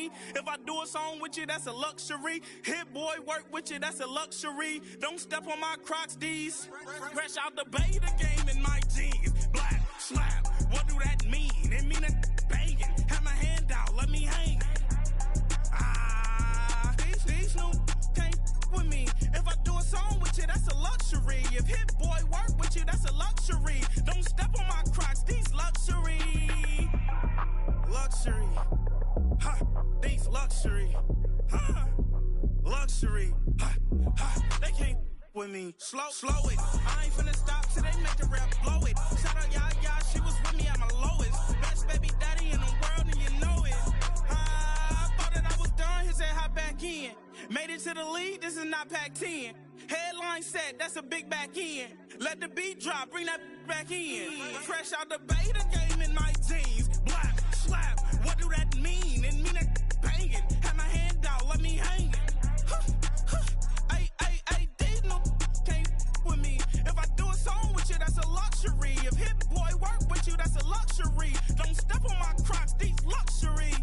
me? If I do a song with you, that's a luxury. Hit boy, work with you, that's a luxury. Don't step on my Crocs, D's. Fresh out the bay, the game in my jeans. Black, slap, what do that mean? It mean a banging. Have my hand out, let me hang. These new can't with me. If I do a song with you, that's a luxury. If hit boy work with you, that's a luxury. Don't step on my Crocs, these luxury. Luxury. Ha, these luxury. Ha, luxury. Ha, ha, they can't with me. Slow it. I ain't finna stop till they make the rap blow it. Shout out, yeah, she was with me at my lowest. Best baby daddy in the world, and you know it. I thought that I was done, he said hop back in. Made it to the league, this is not Pac-10. Headline set, that's a big back end. Let the beat drop, bring that back in. Fresh out the bay, the game in my jeans. Black, slap, what do that mean? It mean that banging. Have my hand out, let me hang it. These no can't with me. If I do a song with you, that's a luxury. If hit boy work with you, that's a luxury. Don't step on my Crocs, these luxury.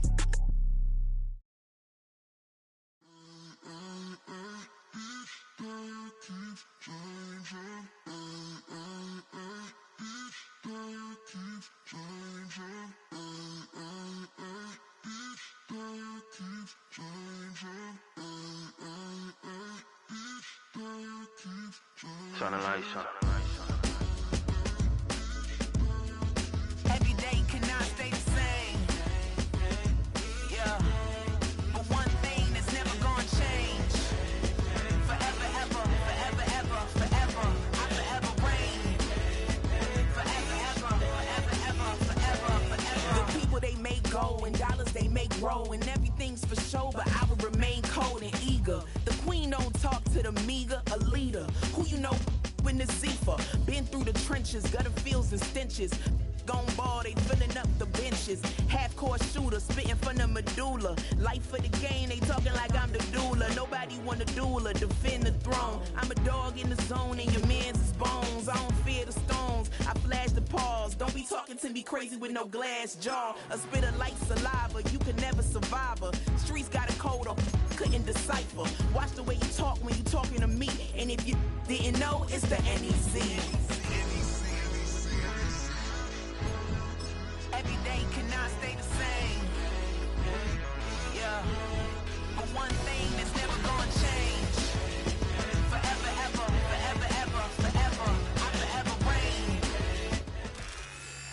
Turn the lights on. Every day cannot stay the same. Yeah. But one thing that's never gonna change. Forever, ever, forever, ever, forever. I forever reign. Forever, ever, forever, ever, forever, forever. The people they make go and dollars they make grow and everything's for show, but I will remain cold and eager. The queen don't talk to the meager, a leader. Who you know in the Zephyr? Been through the trenches, gutter fields and stenches. Gone ball, they filling up the benches. Half-court shooter, spitting from the medulla. Life for the game, they talking like I'm the doula. Nobody want a doula, defend the throne. I'm a dog in the zone and your man's is bones. I don't fear the stones, I flash the paws. Don't be talking to me crazy with no glass jaw. A spit of light saliva, you can never survive her. Streets got a code of couldn't decipher. Watch the way you talk when you talking to me. And if you didn't know, it's the NEC. Every day cannot stay the same. Yeah. But one thing that's never gonna change. Forever, ever, forever, ever, forever. I forever reign.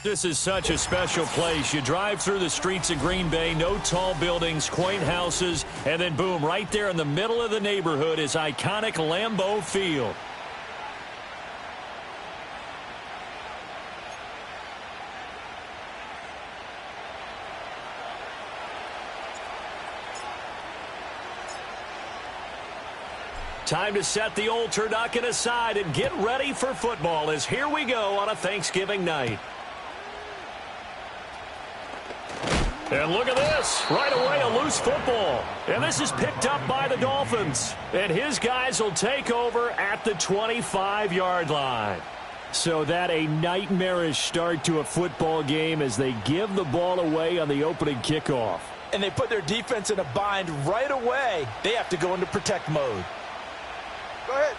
This is such a special place. You drive through the streets of Green Bay, no tall buildings, quaint houses, and then boom, right there in the middle of the neighborhood is iconic Lambeau Field. Time to set the old turducken aside and get ready for football as here we go on a Thanksgiving night. And look at this. Right away, a loose football. And this is picked up by the Dolphins. And his guys will take over at the 25-yard line. So that a nightmarish start to a football game as they give the ball away on the opening kickoff. And they put their defense in a bind right away. They have to go into protect mode. Go ahead.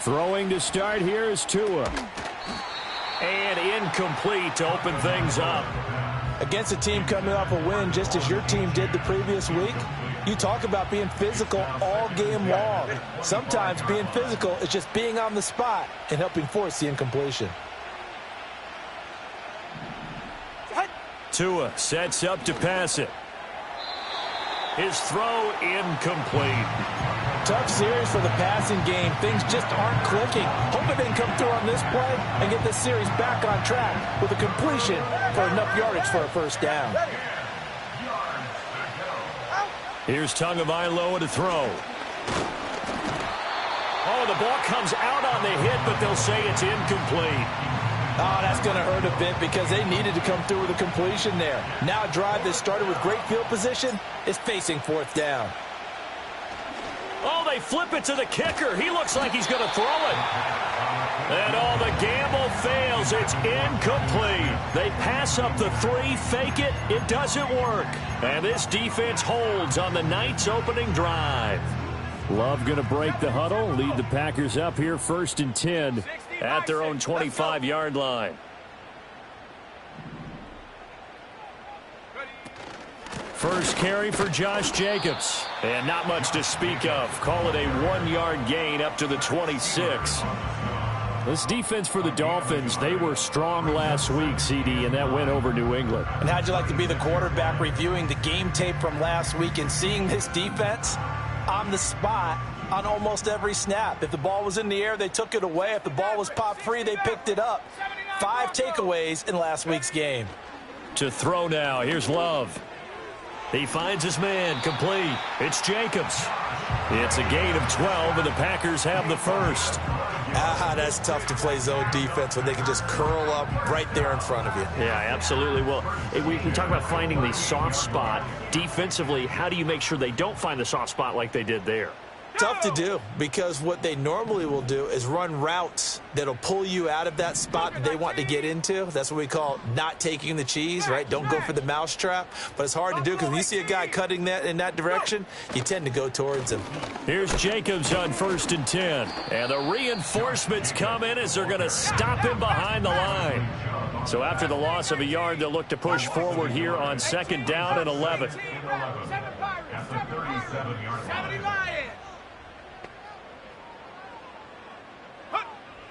Throwing to start here is Tua. And incomplete to open things up. Against a team coming off a win just as your team did the previous week, you talk about being physical all game long. Sometimes being physical is just being on the spot and helping force the incompletion. Tua sets up to pass it. His throw incomplete. Tough series for the passing game. Things just aren't clicking. Hope it didn't come through on this play and get this series back on track with a completion for enough yardage for a first down. Here's Tagovailoa to throw. Oh, the ball comes out on the hit, but they'll say it's incomplete. Oh, that's going to hurt a bit because they needed to come through with a completion there. Now a drive that started with great field position is facing fourth down. Oh, they flip it to the kicker. He looks like he's going to throw it. And all the gamble fails. It's incomplete. They pass up the 3, fake it. It doesn't work. And this defense holds on the night's opening drive. Love going to break the huddle, lead the Packers up here 1st and 10 at their own 25-yard line. First carry for Josh Jacobs. And not much to speak of. Call it a 1-yard gain up to the 26. This defense for the Dolphins, they were strong last week, CD, and that went over New England. And how'd you like to be the quarterback reviewing the game tape from last week and seeing this defense on the spot on almost every snap? If the ball was in the air, they took it away. If the ball was popped free, they picked it up. 5 takeaways in last week's game. To throw now, here's Love. He finds his man, complete. It's Jacobs. It's a gain of 12, and the Packers have the first. That's tough to play zone defense when they can just curl up right there in front of you. Yeah, absolutely. Well, we talk about finding the soft spot. Defensively, how do you make sure they don't find the soft spot like they did there? Tough to do, because what they normally will do is run routes that'll pull you out of that spot that they want to get into. That's what we call not taking the cheese, right? Don't go for the mousetrap. But it's hard to do because when you see a guy cutting that in that direction, you tend to go towards him. Here's Jacobs on 1st and 10. And the reinforcements come in as they're going to stop him behind the line. So after the loss of a yard, they'll look to push forward here on 2nd down and 11.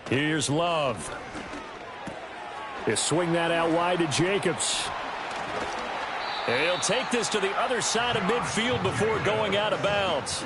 Here's Love. He'll swing that out wide to Jacobs. And he'll take this to the other side of midfield before going out of bounds.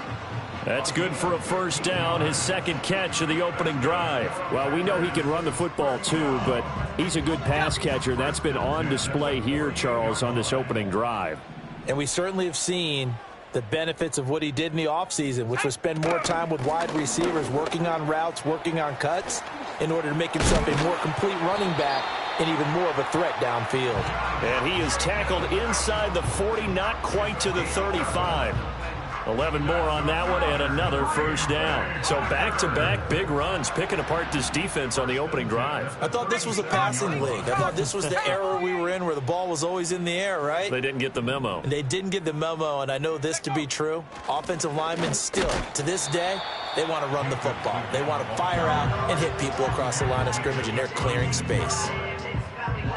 That's good for a first down, his 2nd catch of the opening drive. Well, we know he can run the football too, but he's a good pass catcher. That's been on display here, Charles, on this opening drive. And we certainly have seen the benefits of what he did in the offseason, which was spend more time with wide receivers, working on routes, working on cuts, in order to make himself a more complete running back and even more of a threat downfield. And he is tackled inside the 40, not quite to the 35. 11 more on that one and another first down. So back-to-back big runs, picking apart this defense on the opening drive. I thought this was a passing league. I thought this was the era we were in where the ball was always in the air, right? They didn't get the memo. And they didn't get the memo, and I know this to be true. Offensive linemen still, to this day, they want to run the football. They want to fire out and hit people across the line of scrimmage, and they're clearing space.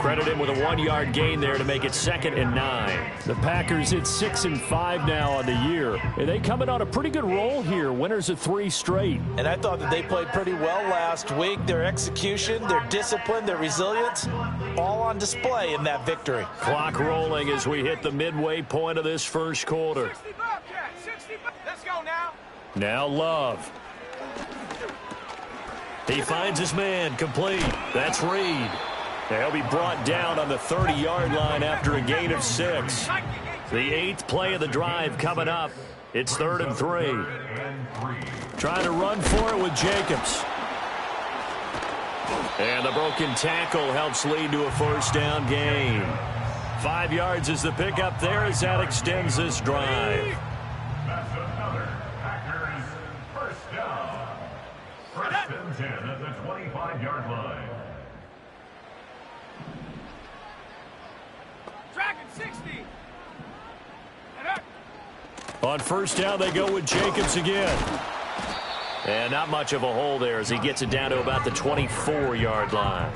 Credit him with a 1-yard gain there to make it 2nd and 9. The Packers at 6 and 5 now on the year. And they coming on a pretty good roll here. Winners of 3 straight. And I thought that they played pretty well last week. Their execution, their discipline, their resilience, all on display in that victory. Clock rolling as we hit the midway point of this first quarter. Let's go now. Now Love. He finds his man, complete. That's Reed. He'll be brought down on the 30-yard line after a gain of 6. The 8th play of the drive coming up. It's 3rd and 3. Trying to run for it with Jacobs. And the broken tackle helps lead to a first down gain. 5 yards is the pickup there as that extends this drive. That's another Packers first down. First and 10 at the 25-yard line. Dragon 60. On first down, they go with Jacobs again. And not much of a hole there as he gets it down to about the 24-yard line.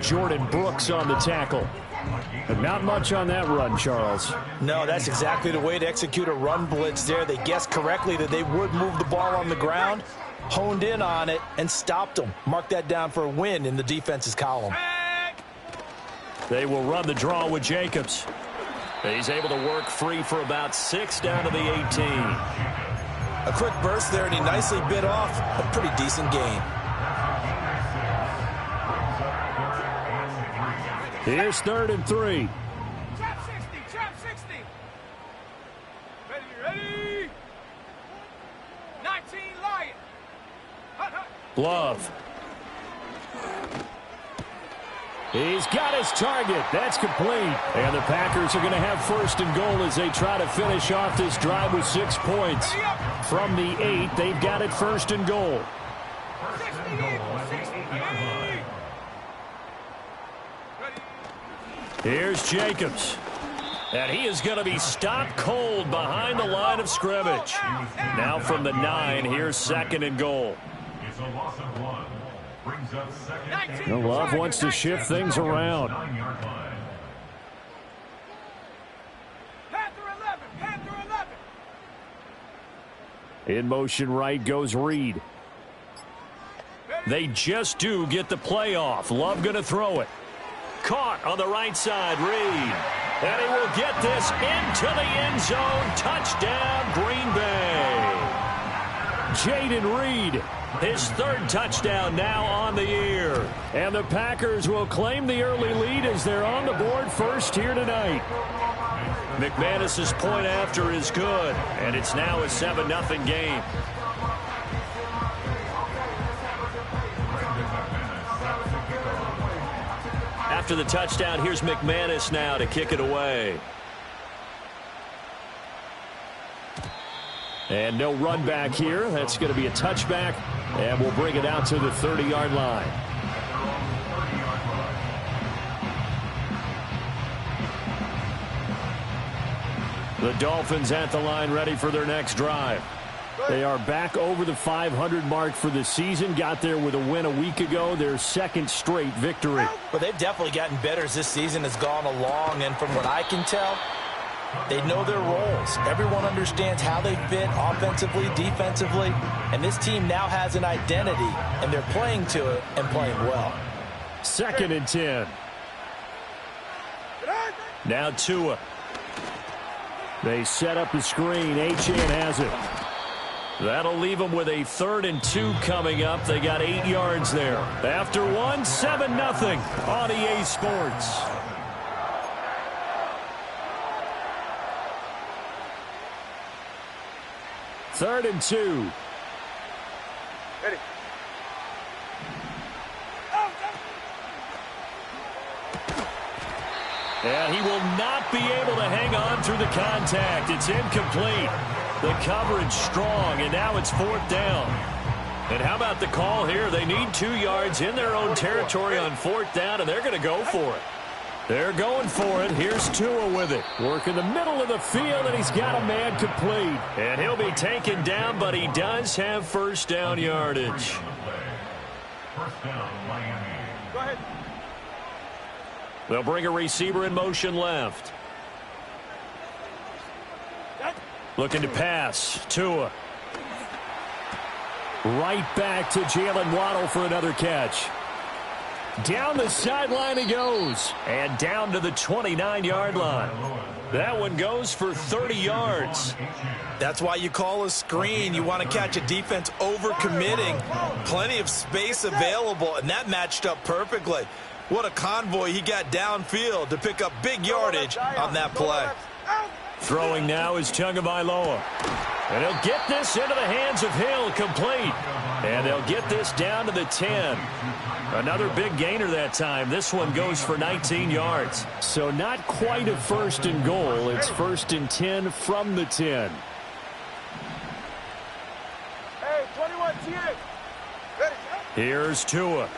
Jordan Brooks on the tackle. And not much on that run, Charles. No, that's exactly the way to execute a run blitz there. They guessed correctly that they would move the ball on the ground, honed in on it, and stopped them. Mark that down for a win in the defense's column. They will run the draw with Jacobs. He's able to work free for about 6 down to the 18. A quick burst there, and he nicely bit off a pretty decent gain. Here's 3rd and 3. Trap 60. Ready. 19 Lion. Love. He's got his target. That's complete. And the Packers are going to have 1st and goal as they try to finish off this drive with 6 points. From the 8, they've got it 1st and goal. 60. Here's Jacobs. And he is going to be stopped cold behind the line of scrimmage. Now from the 9, here's 2nd and goal. It's a loss of 1. Brings up 2nd and Love wants to shift things around. 9-yard line. Panther 11, Panther 11. In motion right goes Reed. They just do get the play off. Love going to throw it. Caught on the right side, Reed. And he will get this into the end zone. Touchdown, Green Bay. Jaden Reed, his 3rd touchdown now on the year. And the Packers will claim the early lead as they're on the board first here tonight. McManus's point after is good, and it's now a 7-0 game. After the touchdown, here's McManus now to kick it away. And no run back here. That's going to be a touchback, and we'll bring it out to the 30-yard line. The Dolphins at the line ready for their next drive. They are back over the 500 mark for the season. Got there with a win a week ago. Their 2nd straight victory. Well, they've definitely gotten better as this season has gone along. And from what I can tell, they know their roles. Everyone understands how they fit offensively, defensively. And this team now has an identity. And they're playing to it and playing well. 2nd and 10. Now Tua. They set up the screen. Achane has it. That'll leave them with a 3rd and 2 coming up. They got 8 yards there. After 1, 7-0 on EA Sports. Third and 2. Ready. And he will not be able to hang on through the contact. It's incomplete. The coverage strong, and now it's 4th down. And how about the call here? They need 2 yards in their own territory on 4th down, and they're going to go for it. They're going for it. Here's Tua with it. Working the middle of the field, and he's got a man complete. And he'll be taken down, but he does have 1st down yardage. 1st down, Miami. Go ahead. They'll bring a receiver in motion left. Looking to pass. Tua. Right back to Jalen Waddle for another catch. Down the sideline he goes. And down to the 29-yard line. That one goes for 30 yards. That's why you call a screen. You want to catch a defense over-committing. Plenty of space available, and that matched up perfectly. What a convoy he got downfield to pick up big yardage on that play. Throwing now is Tagovailoa. And he'll get this into the hands of Hill, complete. And they'll get this down to the 10. Another big gainer that time. This one goes for 19 yards. So not quite a 1st and goal. It's 1st and 10 from the 10. Hey, 21 TA. Ready. Here's Tua.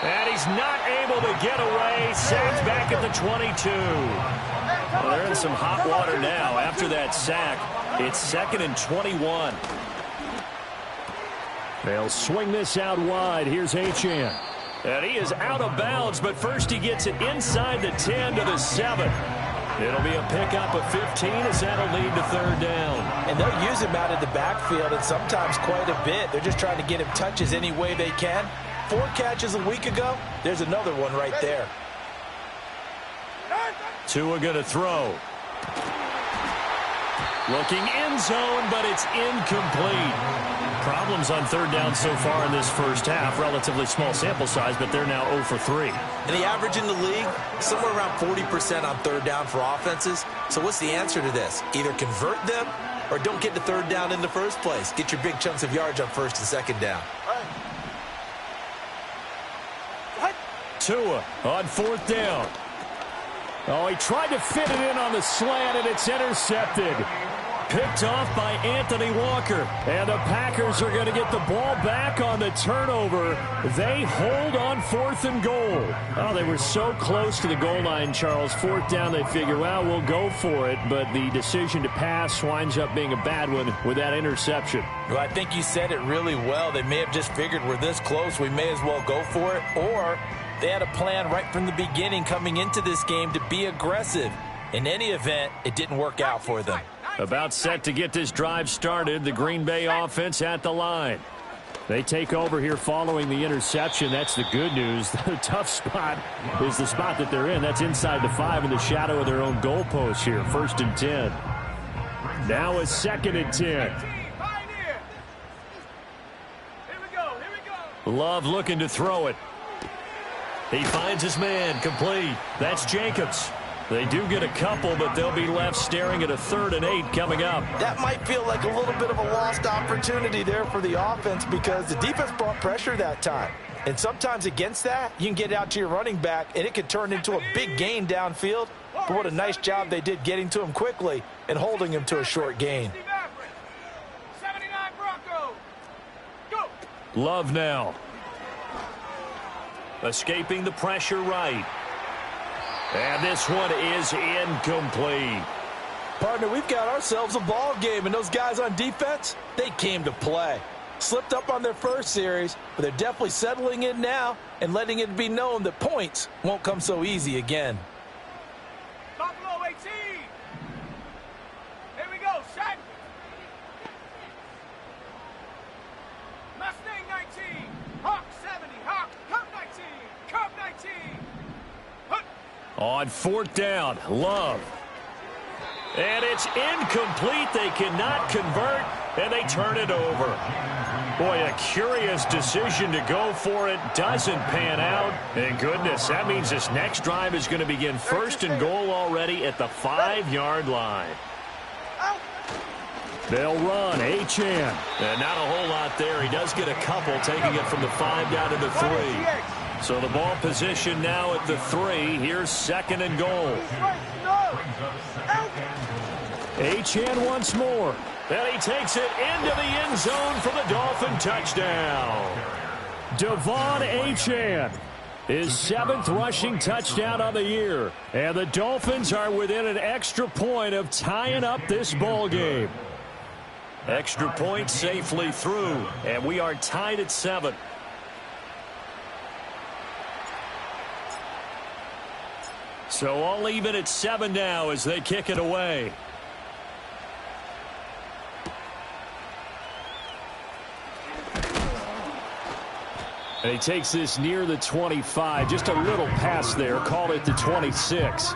And he's not able to get away. Sacked back at the 22. Well, they're in some hot water now. After that sack, it's 2nd and 21. They'll swing this out wide. Here's Achane. And he is out of bounds, but first he gets it inside the 10 to the 7. It'll be a pickup of 15 as that'll lead to 3rd down. And they'll use him out of the backfield, and sometimes quite a bit. They're just trying to get him touches any way they can. 4 catches a week ago. There's another one right there. Tua going to throw. Looking end zone, but it's incomplete. Problems on 3rd down so far in this first half. Relatively small sample size, but they're now 0 for 3. And the average in the league, somewhere around 40% on 3rd down for offenses. So what's the answer to this? Either convert them or don't get to 3rd down in the first place. Get your big chunks of yards on 1st and 2nd down. Tua on 4th down. Oh, he tried to fit it in on the slant, and it's intercepted. Picked off by Anthony Walker. And the Packers are going to get the ball back on the turnover. They hold on 4th and goal. Oh, they were so close to the goal line, Charles. 4th down, they figure, well, we'll go for it. But the decision to pass winds up being a bad one with that interception. Well, I think you said it really well. They may have just figured we're this close, we may as well go for it. Or they had a plan right from the beginning coming into this game to be aggressive. In any event, it didn't work out for them. About set to get this drive started, the Green Bay offense at the line. They take over here following the interception. That's the good news. The tough spot is the spot that they're in. That's inside the 5 in the shadow of their own goalpost here. 1st and 10. Now a 2nd and 10. Love looking to throw it. He finds his man, complete. That's Jacobs. They do get a couple, but they'll be left staring at a 3rd and 8 coming up. That might feel like a little bit of a lost opportunity there for the offense because the defense brought pressure that time. And sometimes against that, you can get out to your running back, and it could turn into a big gain downfield. But what a nice job they did getting to him quickly and holding him to a short gain. Love now. Escaping the pressure right. And this one is incomplete. Partner, we've got ourselves a ball game, and those guys on defense, they came to play. Slipped up on their first series, but they're definitely settling in now and letting it be known that points won't come so easy again. Buffalo 18. Here we go, set. Mustang 19. Hawk 70. Hawk. Cub 19. Cub 19. On 4th down, Love. And it's incomplete. They cannot convert, and they turn it over. Boy, a curious decision to go for it. Doesn't pan out. And goodness, that means this next drive is going to begin 1st and goal already at the 5-yard line. They'll run, Achane. And not a whole lot there. He does get a couple, taking it from the 5 down to the 3. So the ball position now at the 3. Here's 2nd and goal. Achane once more. And he takes it into the end zone for the Dolphin touchdown. Devon Achane, his 7th rushing touchdown of the year. And the Dolphins are within an extra point of tying up this ball game. Extra point safely through. And we are tied at 7. So all even at 7 now as they kick it away. And he takes this near the 25. Just a little pass there. Call it the 26.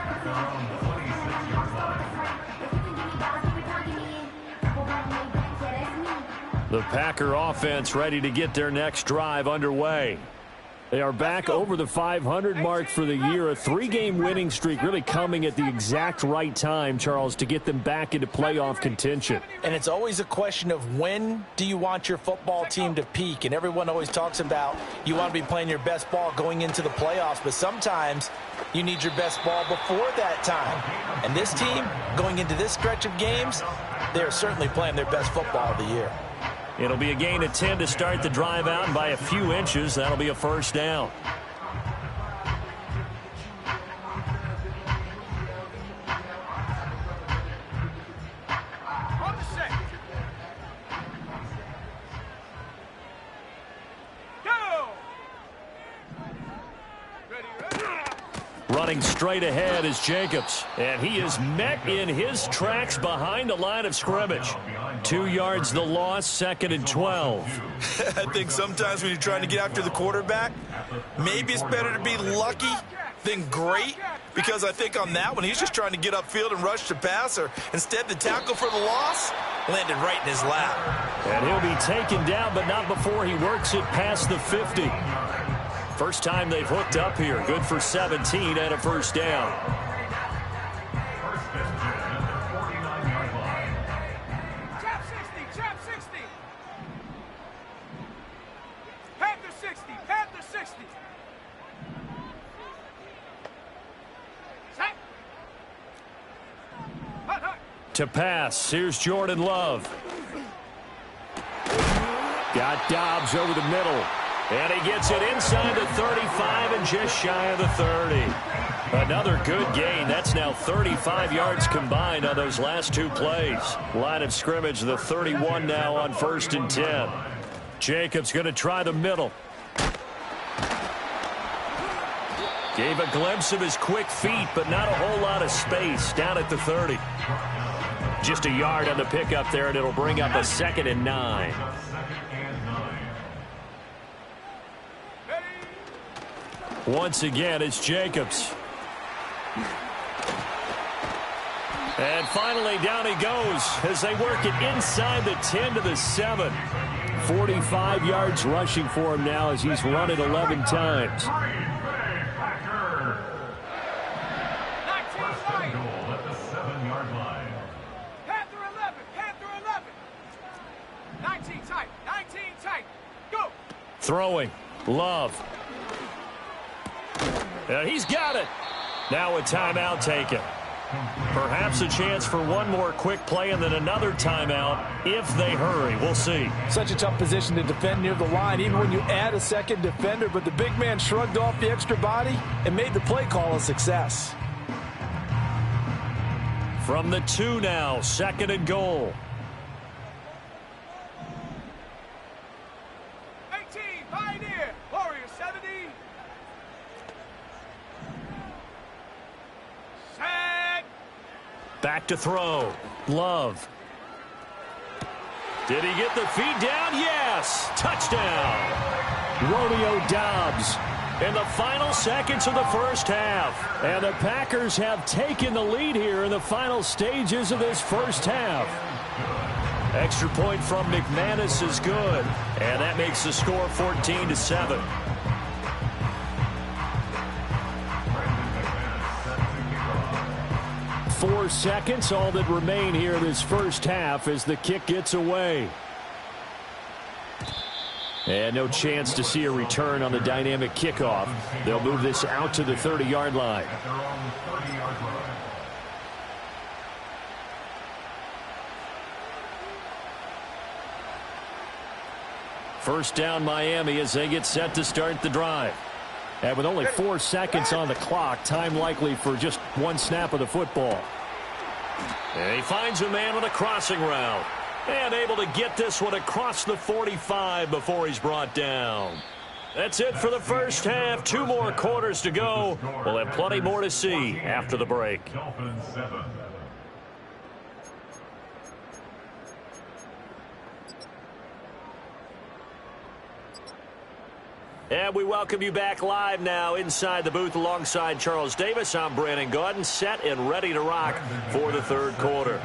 The Packer offense ready to get their next drive underway. They are back over the 500 mark for the year. A 3-game winning streak really coming at the exact right time, Charles, to get them back into playoff contention. And it's always a question of when do you want your football team to peak? And everyone always talks about you want to be playing your best ball going into the playoffs, but sometimes you need your best ball before that time. And this team, going into this stretch of games, they're certainly playing their best football of the year. It'll be a gain of 10 to start the drive out, and by a few inches, that'll be a 1st down. On the set. Go! Ready. Running straight ahead is Jacobs, and he is met in his tracks behind the line of scrimmage. 2 yards the loss, 2nd and 12. I think sometimes when you're trying to get after the quarterback, maybe it's better to be lucky than great, because I think on that one, he's just trying to get upfield and rush the passer. Instead, the tackle for the loss landed right in his lap. And he'll be taken down, but not before he works it past the 50. First time they've hooked up here. Good for 17 and a 1st down. To pass, here's Jordan Love. Got Dobbs over the middle. And he gets it inside the 35 and just shy of the 30. Another good gain. That's now 35 yards combined on those last two plays. Line of scrimmage, the 31 now on 1st and 10. Jacobs going to try the middle. Gave a glimpse of his quick feet, but not a whole lot of space down at the 30. Just a yard on the pickup there, and it'll bring up a 2nd and 9. Once again, it's Jacobs. And finally, down he goes as they work it inside the 10 to the 7. 45 yards rushing for him now as he's run it 11 times. Throwing. Love. And he's got it. Now a timeout taken. Perhaps a chance for one more quick play and then another timeout if they hurry. We'll see. Such a tough position to defend near the line, even when you add a second defender. But the big man shrugged off the extra body and made the play call a success. From the 2 now, 2nd and goal. 18, Pioneer, Warrior 70. Set. Back to throw. Love. Did he get the feed down? Yes. Touchdown. Romeo Dobbs in the final seconds of the first half. And the Packers have taken the lead here in the final stages of this first half. Extra point from McManus is good. And that makes the score 14-7. 4 seconds, all that remain here this first half as the kick gets away. And no chance to see a return on the dynamic kickoff. They'll move this out to the 30-yard line. First down Miami as they get set to start the drive. And with only 4 seconds on the clock, time likely for just one snap of the football. And he finds a man on a crossing route. And able to get this one across the 45 before he's brought down. That's it for the first half. 2 more quarters to go. We'll have plenty more to see after the break. And we welcome you back live now inside the booth alongside Charles Davis. I'm Brandon Gaudin, set and ready to rock for the third quarter.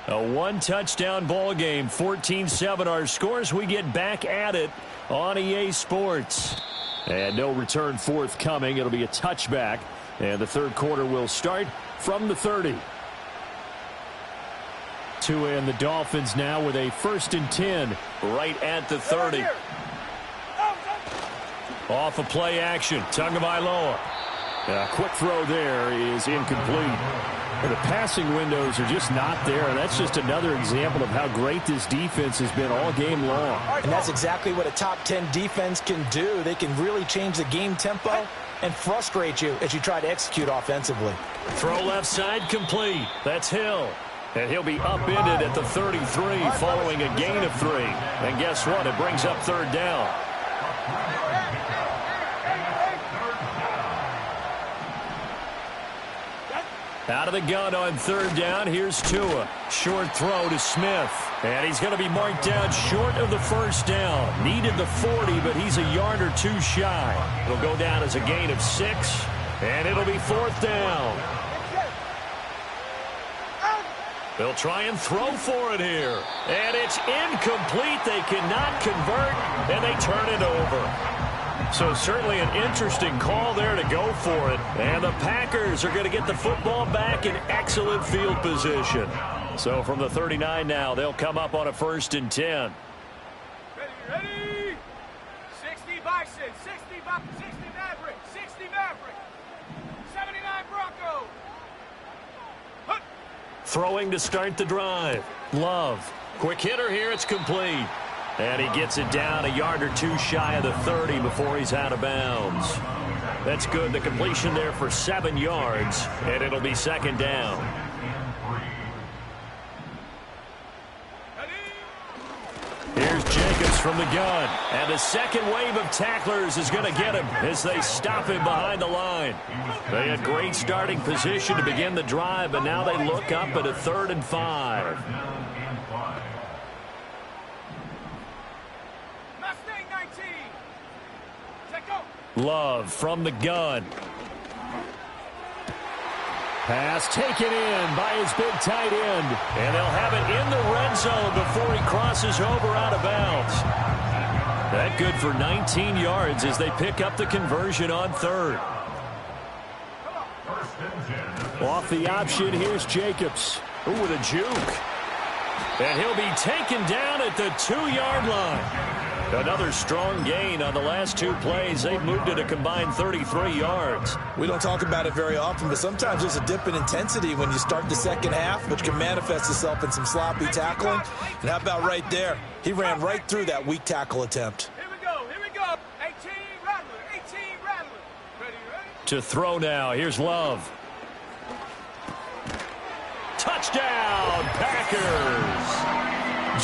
A 1-touchdown ball game, 14-7 our scores. We get back at it on EA Sports. And no return forthcoming. It'll be a touchback. And the third quarter will start from the 30. Tua and the Dolphins now with a 1st and 10 right at the 30. Off of play action, Tagovailoa. A quick throw there is incomplete. The passing windows are just not there. That's just another example of how great this defense has been all game long. And that's exactly what a top 10 defense can do. They can really change the game tempo and frustrate you as you try to execute offensively. Throw left side complete. That's Hill. And he'll be upended at the 33 following a gain of 3. And guess what? It brings up 3rd down. Out of the gun on 3rd down. Here's Tua. Short throw to Smith. And he's going to be marked down short of the 1st down. Needed the 40, but he's a yard or 2 shy. It'll go down as a gain of 6. And it'll be 4th down. They'll try and throw for it here. And it's incomplete. They cannot convert, and they turn it over. So certainly an interesting call there to go for it. And the Packers are going to get the football back in excellent field position. So from the 39 now, they'll come up on a 1st and 10. Ready? 60 Bison, 60 Maverick, 60 Maverick, 79 Bronco. Hup. Throwing to start the drive. Love. Quick hitter here. It's complete. And he gets it down a yard or two shy of the 30 before he's out of bounds. That's good. The completion there for 7 yards, and it'll be second down. Here's Jacobs from the gun. And the second wave of tacklers is going to get him as they stop him behind the line. They had great starting position to begin the drive, but now they look up at a 3rd and 5. Mustang 19. Love from the gun. Pass taken in by his big tight end. And they'll have it in the red zone before he crosses over out of bounds. That good for 19 yards as they pick up the conversion on 3rd. Off the option, here's Jacobs. Ooh, with a juke. And he'll be taken down at the 2-yard line. Another strong gain on the last 2 plays. They've moved it a combined 33 yards. We don't talk about it very often, but sometimes there's a dip in intensity when you start the second half, which can manifest itself in some sloppy tackling. And how about right there? He ran right through that weak tackle attempt. Here we go. 18 Rattler. Ready? To throw now. Here's Love. Touchdown, Packers.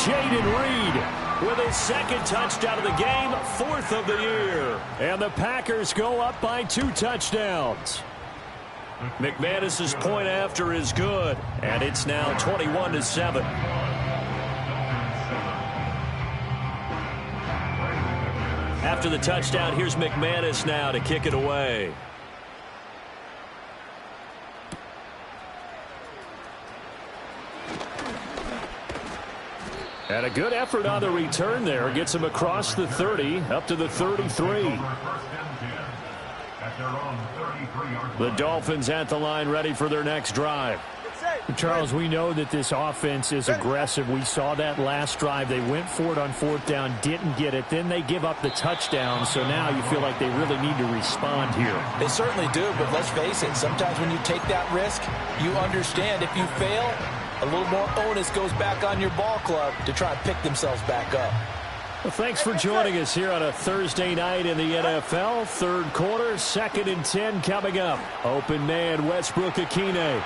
Jaden Reed with his 2nd touchdown of the game, 4th of the year. And the Packers go up by 2 touchdowns. McManus's point after is good, and it's now 21-7. After the touchdown, here's McManus now to kick it away. And a good effort on the return there. Gets him across the 30, up to the 33. The Dolphins at the line ready for their next drive. Charles, we know that this offense is aggressive. We saw that last drive. They went for it on 4th down, didn't get it. Then they give up the touchdown. So now you feel like they really need to respond here. They certainly do, but let's face it. Sometimes when you take that risk, you understand if you fail, a little more onus goes back on your ball club to try and pick themselves back up. Well, thanks for joining us here on a Thursday night in the NFL. 3rd quarter, 2nd and 10 coming up. Open man, Westbrook-Akine.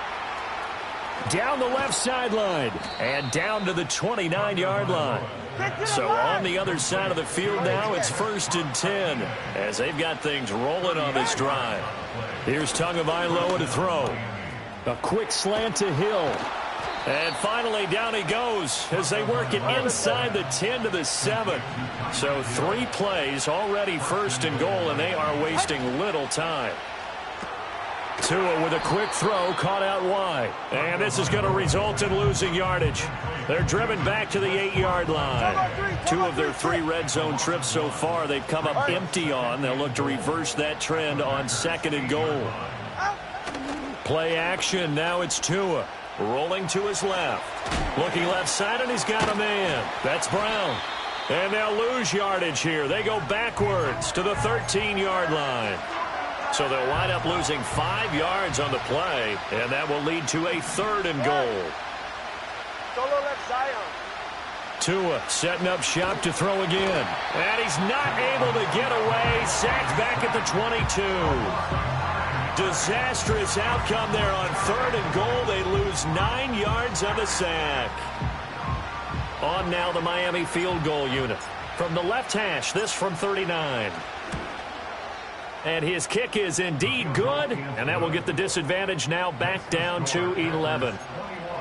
Down the left sideline and down to the 29-yard line. So on the other side of the field now, it's 1st and 10 as they've got things rolling on this drive. Here's Tagovailoa to throw. A quick slant to Hill. And finally, down he goes as they work it inside the 10 to the 7. So 3 plays, already 1st and goal, and they are wasting little time. Tua with a quick throw, caught out wide. And this is going to result in losing yardage. They're driven back to the 8-yard line. 2 of their 3 red zone trips so far they've come up empty on. They'll look to reverse that trend on 2nd and goal. Play action, now it's Tua. Rolling to his left. Looking left side, and he's got a man. That's Brown. And they'll lose yardage here. They go backwards to the 13-yard line. So they'll wind up losing 5 yards on the play, and that will lead to a 3rd and goal. Solo left Zion. Tua setting up shop to throw again. And he's not able to get away. Sacked back at the 22. Disastrous outcome there on 3rd and goal. They lose 9 yards on the sack. On now the Miami field goal unit. From the left hash, this from 39. And his kick is indeed good, and that will get the disadvantage now back down to 11.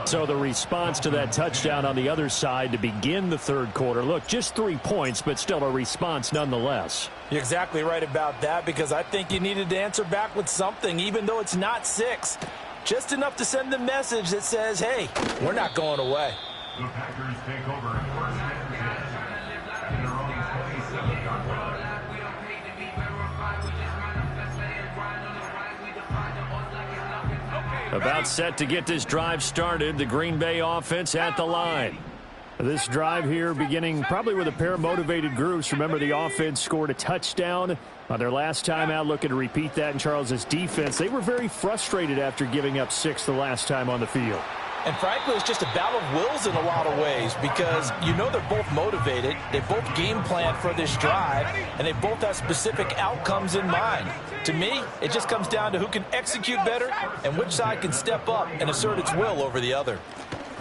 So the response to that touchdown on the other side to begin the 3rd quarter. Look, just 3 points, but still a response nonetheless. You're exactly right about that, because I think you needed to answer back with something, even though it's not 6. Just enough to send the message that says, hey, we're not going away. The Packers take over 1st and 10 at their own 27-yard line. About set to get this drive started. The Green Bay offense at the line. This drive here beginning probably with a pair of motivated groups. Remember, the offense scored a touchdown on their last time out. Looking to repeat that in Charles's defense. They were very frustrated after giving up 6 the last time on the field. And frankly, it's just a battle of wills in a lot of ways because you know they're both motivated, they both game plan for this drive, and they both have specific outcomes in mind. To me, it just comes down to who can execute better and which side can step up and assert its will over the other.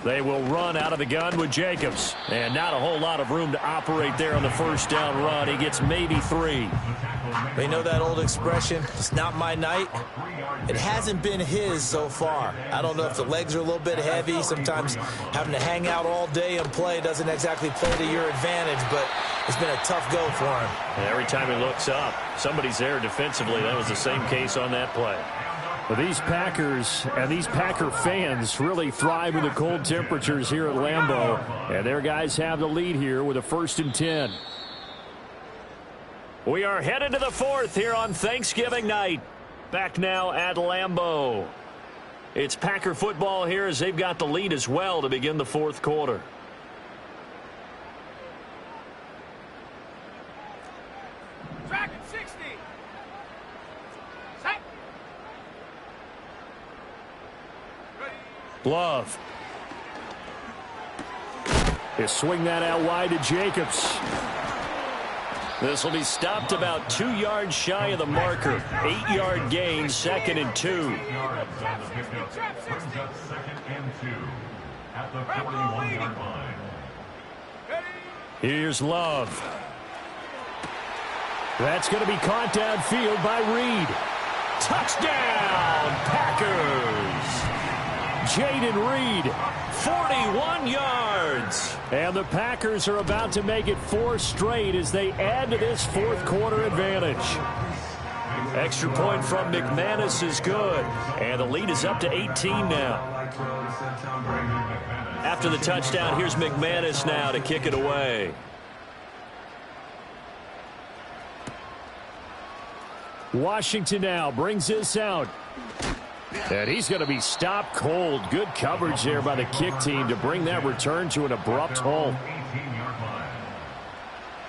They will run out of the gun with Jacobs. And not a whole lot of room to operate there on the first down run. He gets maybe 3. They know that old expression, it's not my night. It hasn't been his so far. I don't know if the legs are a little bit heavy. Sometimes having to hang out all day and play doesn't exactly play to your advantage, but it's been a tough go for him. And every time he looks up, somebody's there defensively. That was the same case on that play. Well, these Packers and these Packer fans really thrive in the cold temperatures here at Lambeau. And their guys have the lead here with a 1st and 10. We are headed to the 4th here on Thanksgiving night. Back now at Lambeau. It's Packer football here as they've got the lead as well to begin the 4th quarter. Track at 60. Set. Ready. Love. They swing that out wide to Jacobs. This will be stopped about 2 yards shy of the marker. 8-yard gain, 2nd and 2. Here's Love. That's going to be caught downfield by Reed. Touchdown, Packers! Jaden Reed, 41 yards. And the Packers are about to make it 4 straight as they add to this 4th quarter advantage. Extra point from McManus is good. And the lead is up to 18 now. After the touchdown, here's McManus now to kick it away. Washington now brings this out. And he's going to be stopped cold. Good coverage there by the kick team to bring that return to an abrupt halt.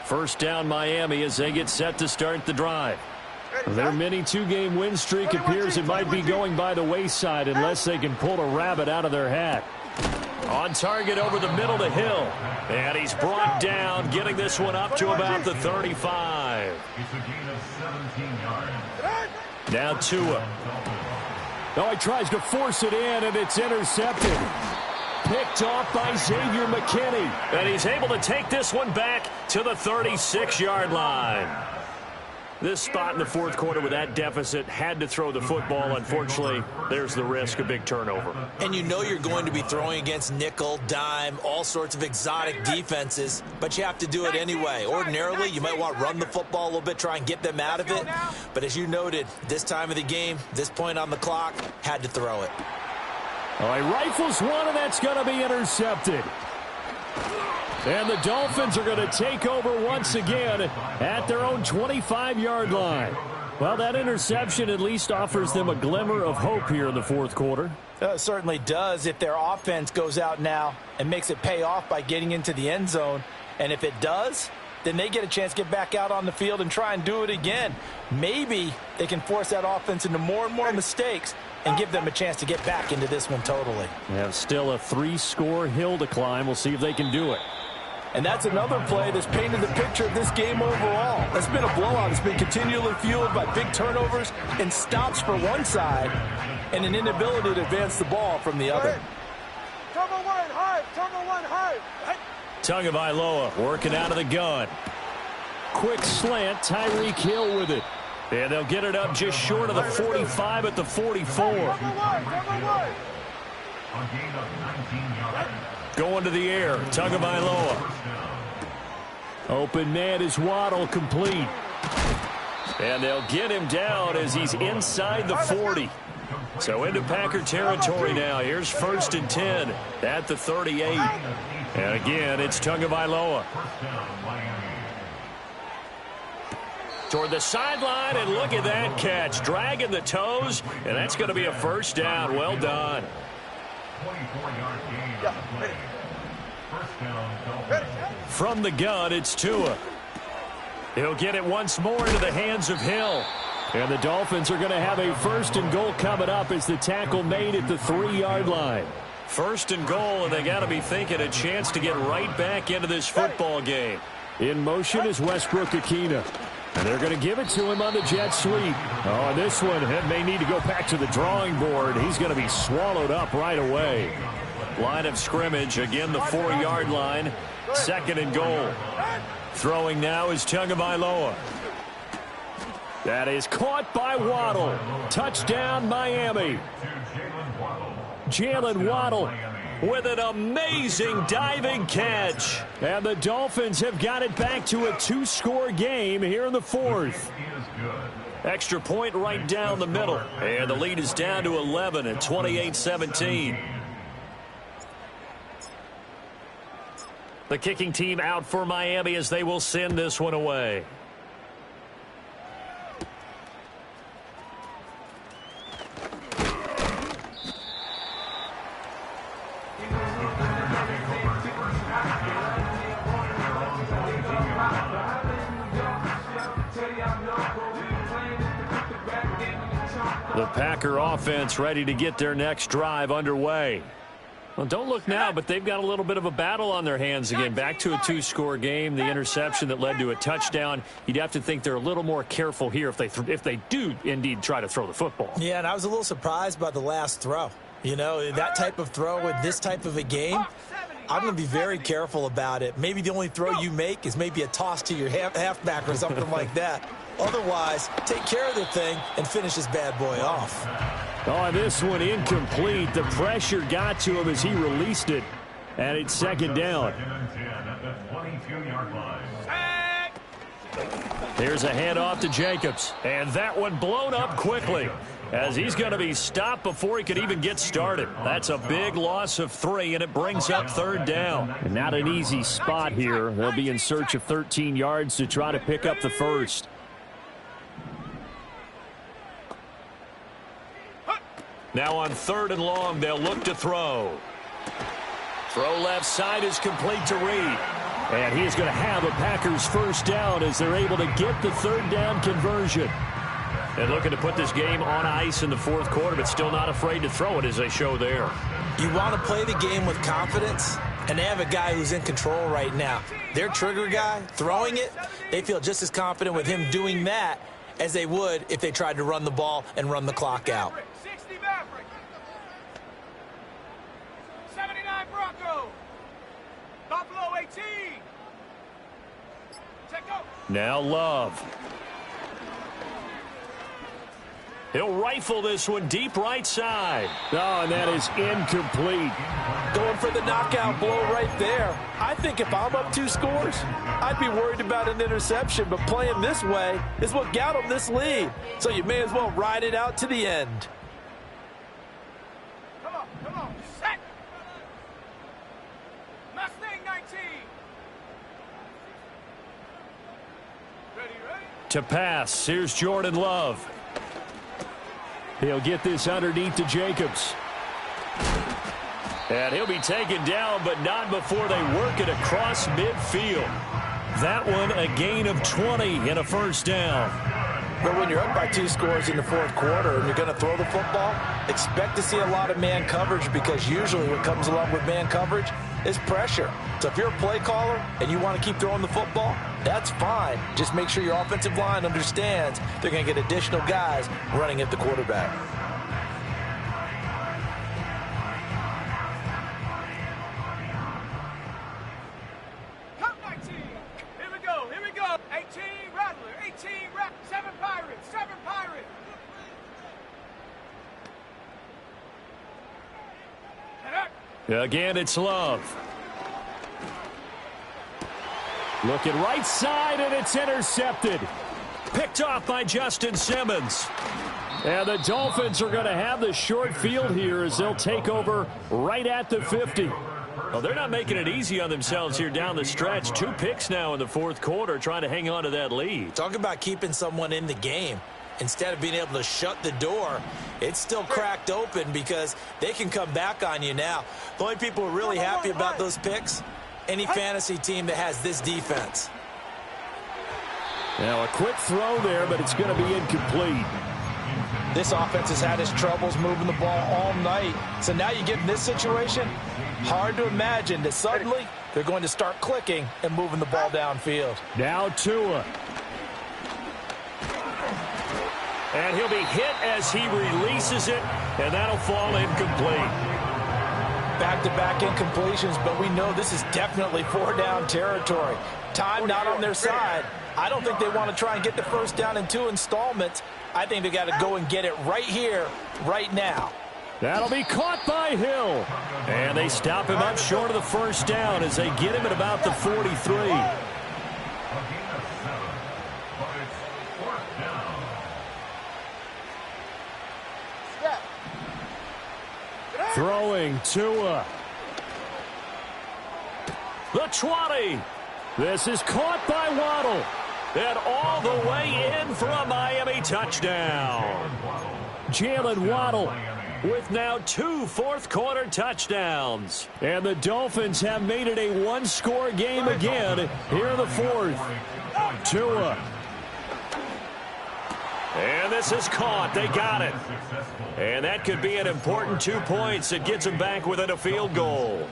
First down Miami as they get set to start the drive. Their mini 2-game win streak appears it might be going by the wayside unless they can pull a rabbit out of their hat. On target over the middle to Hill. And he's brought down, getting this one up to about the 35. Now Tua. Oh, he tries to force it in, and it's intercepted. Picked off by Xavier McKinney. And he's able to take this one back to the 36-yard line. This spot in the 4th quarter with that deficit had to throw the football. Unfortunately, there's the risk of big turnover. And you know you're going to be throwing against nickel, dime, all sorts of exotic defenses, but you have to do it anyway. Ordinarily, you might want to run the football a little bit, try and get them out of it. But as you noted, this time of the game, this point on the clock, had to throw it. Oh, he rifles one, and that's going to be intercepted. And the Dolphins are going to take over once again at their own 25-yard line. Well, that interception at least offers them a glimmer of hope here in the 4th quarter. It certainly does if their offense goes out now and makes it pay off by getting into the end zone. And if it does, then they get a chance to get back out on the field and try and do it again. Maybe they can force that offense into more and more mistakes and give them a chance to get back into this one totally. They have still a 3-score hill to climb. We'll see if they can do it. And that's another play that's painted the picture of this game overall. It's been a blowout. It's been continually fueled by big turnovers and stops for one side and an inability to advance the ball from the other. Turbo one high. Tagovailoa working out of the gun. Quick slant, Tyreek Hill with it. And they'll get it up just short of the 45 at the 44. Going to the air, Tagovailoa. Open man is Waddle, complete. And they'll get him down as he's inside the 40. So into Packer territory now. Here's 1st and 10 at the 38. And again, it's Tagovailoa. Toward the sideline, and look at that catch. Dragging the toes, and that's going to be a 1st down. Well done. From the gun, it's Tua. He'll get it once more into the hands of Hill. And the Dolphins are going to have a 1st and goal coming up as the tackle made at the 3-yard line. First and goal, and they got to be thinking a chance to get right back into this football game. In motion is Westbrook-Akina. And they're going to give it to him on the jet sweep. Oh, this one may need to go back to the drawing board. He's going to be swallowed up right away. Line of scrimmage, again the 4-yard line. Second and goal. Throwing now is Tagovailoa. That is caught by Waddle. Touchdown, Miami. Jalen Waddle with an amazing diving catch. And the Dolphins have got it back to a 2-score game here in the fourth. Extra point right down the middle. And the lead is down to 11 at 28-17. The kicking team out for Miami as they will send this one away. The Packer offense ready to get their next drive underway. Well, don't look now, but they've got a little bit of a battle on their hands again. Back to a 2-score game. The interception that led to a touchdown. You'd have to think they're a little more careful here if they do indeed try to throw the football. Yeah, and I was a little surprised by the last throw. You know, that type of throw with this type of a game, I'm going to be very careful about it. Maybe the only throw you make is maybe a toss to your halfback or something like that. Otherwise, take care of the thing and finish this bad boy off. Oh, this one incomplete. The pressure got to him as he released it. And it's second down. Here's a handoff to Jacobs. And that one blown up quickly as he's going to be stopped before he could even get started. That's a big loss of 3, and it brings up third down. And not an easy spot here. They'll be in search of 13 yards to try to pick up the first. Now on third and long, they'll look to throw. Throw left side is complete to Reed. And he's going to have a Packers first down as they're able to get the third down conversion. And looking to put this game on ice in the fourth quarter, but still not afraid to throw it as they show there. You want to play the game with confidence, and they have a guy who's in control right now. Their trigger guy, throwing it, they feel just as confident with him doing that as they would if they tried to run the ball and run the clock out. 60 Maverick. 79 Bronco. Buffalo 18. Check out. Now Love. He'll rifle this one deep right side. Oh, and that is incomplete. Going for the knockout blow right there. I think if I'm up 2 scores, I'd be worried about an interception, but playing this way is what got them this lead. So you may as well ride it out to the end. Come on, set. Mustang 19. Ready? To pass, here's Jordan Love. He'll get this underneath to Jacobs. And he'll be taken down, but not before they work it across midfield. That one a gain of 20 and a first down. But when you're up by 2 scores in the fourth quarter and you're going to throw the football, expect to see a lot of man coverage, because usually what comes along with man coverage is pressure. So if you're a play caller and you want to keep throwing the football, that's fine. Just make sure your offensive line understands they're going to get additional guys running at the quarterback. Cup 19. Here we go. 18 Rattler. 18 Rattler. 7 Pirates. 7 Pirates. Again, it's Love. Looking right side, and it's intercepted. Picked off by Justin Simmons. And the Dolphins are going to have the short field here as they'll take over right at the 50. Well, they're not making it easy on themselves here down the stretch. 2 picks now in the fourth quarter, trying to hang on to that lead. Talk about keeping someone in the game. Instead of being able to shut the door, it's still cracked open because they can come back on you now. The only people who are really happy about those picks, any fantasy team that has this defense. Now a quick throw there, but it's going to be incomplete. This offense has had its troubles moving the ball all night. So now you get in this situation, hard to imagine that suddenly they're going to start clicking and moving the ball downfield. Now Tua. And he'll be hit as he releases it, and that'll fall incomplete. Back-to-back incompletions, but we know this is definitely four-down territory. Time not on their side. I don't think they want to try and get the first down in 2 installments. I think they got to go and get it right here, right now. That'll be caught by Hill. And they stop him up short of the first down as they get him at about the 43. Throwing Tua. The 20. This is caught by Waddle. And all the way in for a Miami touchdown. Jalen Waddle with now 2 fourth-quarter touchdowns. And the Dolphins have made it a one-score game again here in the fourth. Tua. And this is caught. They got it. And that could be an important 2 points that gets them back within a field goal.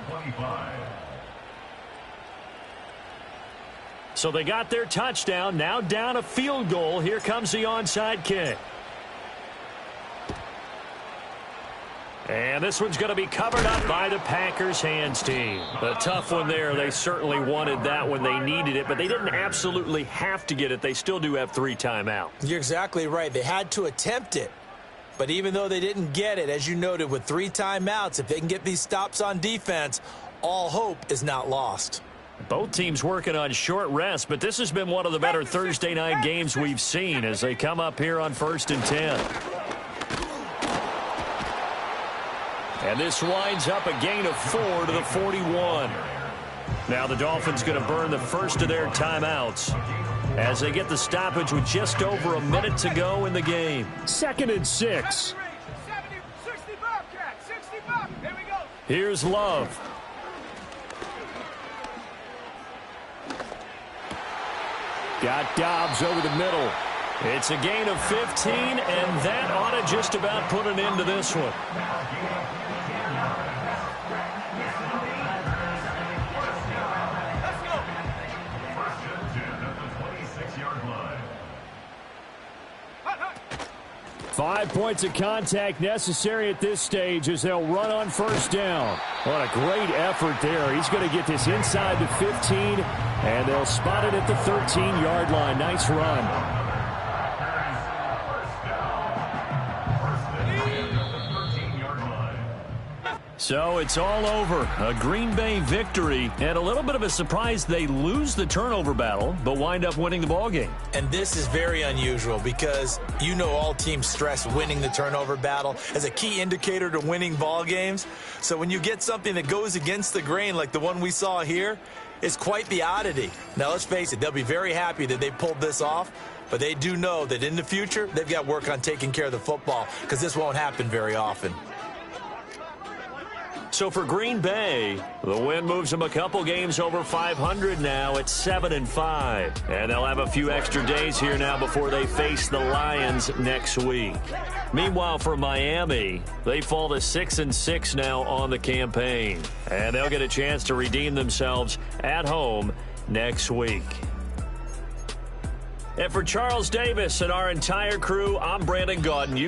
So they got their touchdown. Now down a field goal. Here comes the onside kick. And this one's going to be covered up by the Packers hands team. A tough one there. They certainly wanted that when they needed it, but they didn't absolutely have to get it. They still do have 3 timeouts. You're exactly right. They had to attempt it. But even though they didn't get it, as you noted, with 3 timeouts, if they can get these stops on defense, all hope is not lost. Both teams working on short rest, but this has been one of the better Thursday night games we've seen as they come up here on 1st and 10. And this winds up a gain of 4 to the 41. Now the Dolphins going to burn the first of their timeouts as they get the stoppage with just over a minute to go in the game. 2nd and 6. Here's Love. Got Dobbs over the middle. It's a gain of 15, and that ought to just about put an end to this one. Let's go. 1st and 10 at the 26-yard line. 5 points of contact necessary at this stage as they'll run on 1st down. What a great effort there. He's going to get this inside the 15, and they'll spot it at the 13-yard line. Nice run. So it's all over. A Green Bay victory, and a little bit of a surprise they lose the turnover battle, but wind up winning the ballgame. And this is very unusual because you know all teams stress winning the turnover battle as a key indicator to winning ball games. So when you get something that goes against the grain like the one we saw here, it's quite the oddity. Now let's face it, they'll be very happy that they pulled this off, but they do know that in the future they've got work on taking care of the football because this won't happen very often. So for Green Bay, the win moves them a couple games over 500 now at 7-5. And they'll have a few extra days here now before they face the Lions next week. Meanwhile, for Miami, they fall to 6-6 now on the campaign. And they'll get a chance to redeem themselves at home next week. And for Charles Davis and our entire crew, I'm Brandon Gaudin. You've been